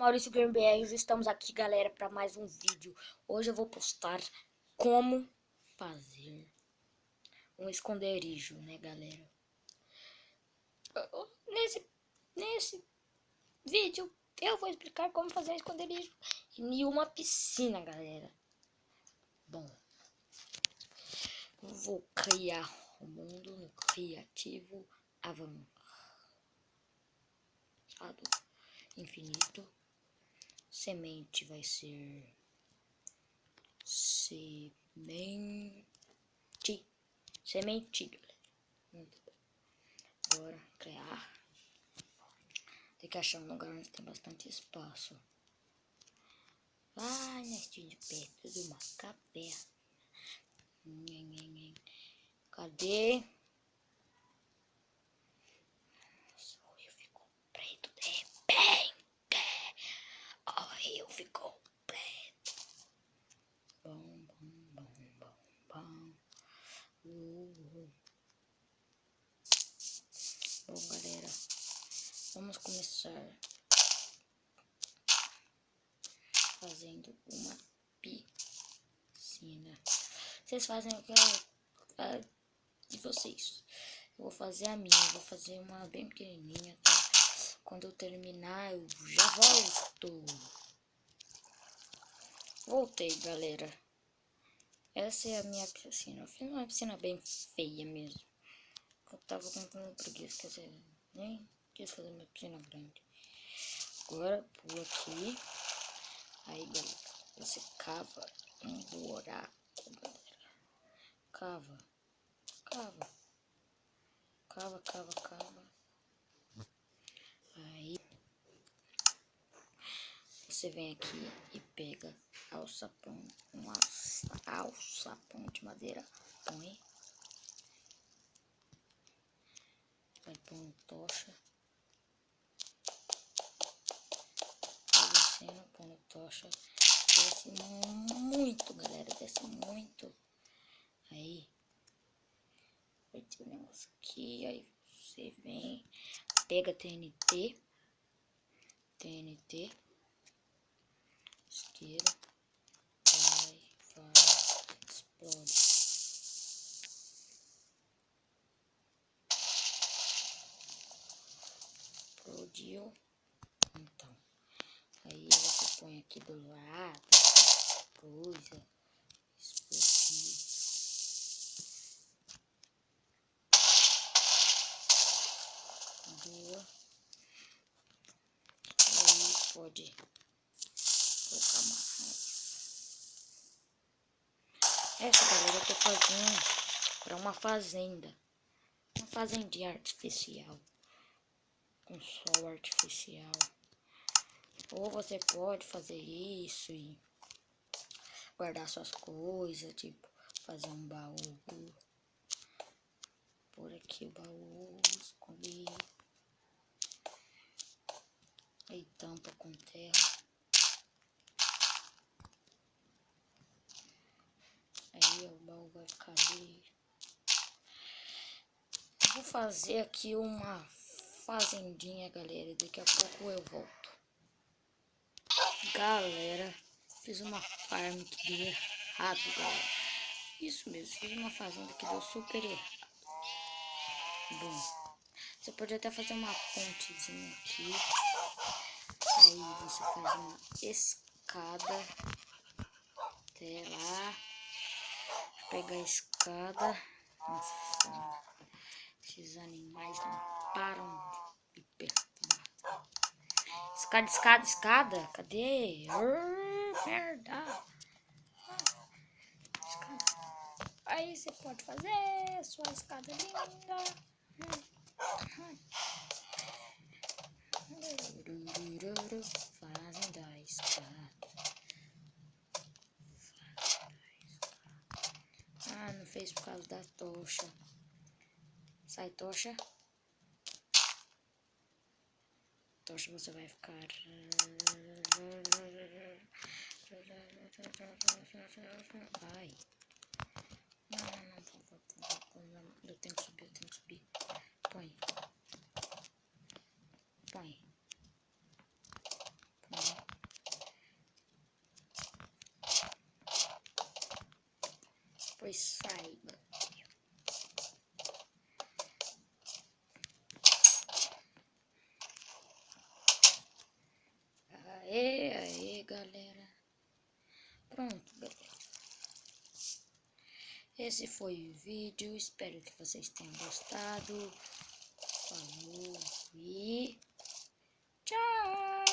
Maurício GameBR, estamos aqui, galera, para mais um vídeo. Hoje eu vou postar como fazer um esconderijo, né, galera? Nesse vídeo eu vou explicar como fazer um esconderijo em uma piscina, galera. Bom, vou criar o mundo no criativo avançado infinito. Semente vai ser semente, galera. Muito bom. Bora criar. Tem que achar um lugar onde tem bastante espaço. Ai, nestinho de perto de uma caverna. Cadê? O rio ficou preto de repente. O rio ficou preto. Bom. Bom, galera, vamos começar fazendo uma piscina. Vocês fazem o que de vocês. Eu vou fazer a minha, eu vou fazer uma bem pequenininha, tá? Quando eu terminar, eu já volto. Voltei, galera. Essa é a minha piscina. Eu fiz uma piscina bem feia mesmo. Eu tava com preguiça, quer dizer, nem quis fazer uma piscina grande. Agora pula aqui. Aí, galera, você cava um buraco, galera. Cava. Aí você vem aqui e pega alçapão, um alçapão de madeira, põe. Vai pôr tocha. Vai descendo, põe tocha. Desce muito, galera, desce muito. Aí vai ter um negócio aqui, aí você vem, pega TNT, isqueiro, vai, explode. Explodiu. Então, aí você põe aqui do lado, coisa, explodir. Boa. Aí pode colocar mais. Essa, galera, eu tô fazendo para uma fazenda. Uma fazendinha artificial. Com sol artificial. Ou você pode fazer isso e guardar suas coisas, tipo, fazer um baú. Por aqui o baú, esconder. Aí tampa com terra. Aí o baú vai ficar ali. Vou fazer aqui uma fazendinha, galera. Daqui a pouco eu volto. Galera, fiz uma farm que deu errado, galera. Isso mesmo, fiz uma fazenda que deu super errado. Bom, você pode até fazer uma pontezinha aqui. Aí você faz uma escada até lá. Pega a escada. Nossa, esses animais não param de perturbar. Escada. Cadê? Merda. Escada. Aí você pode fazer sua escada linda. Fazem da escada. Ah, não fez por causa da tocha. Sai tocha. Tocha você vai ficar. Ai. Não. Eu tenho que subir. Põe. pois saiba. Aê, galera. Pronto, galera. Esse foi o vídeo. Espero que vocês tenham gostado. Falou e tchau!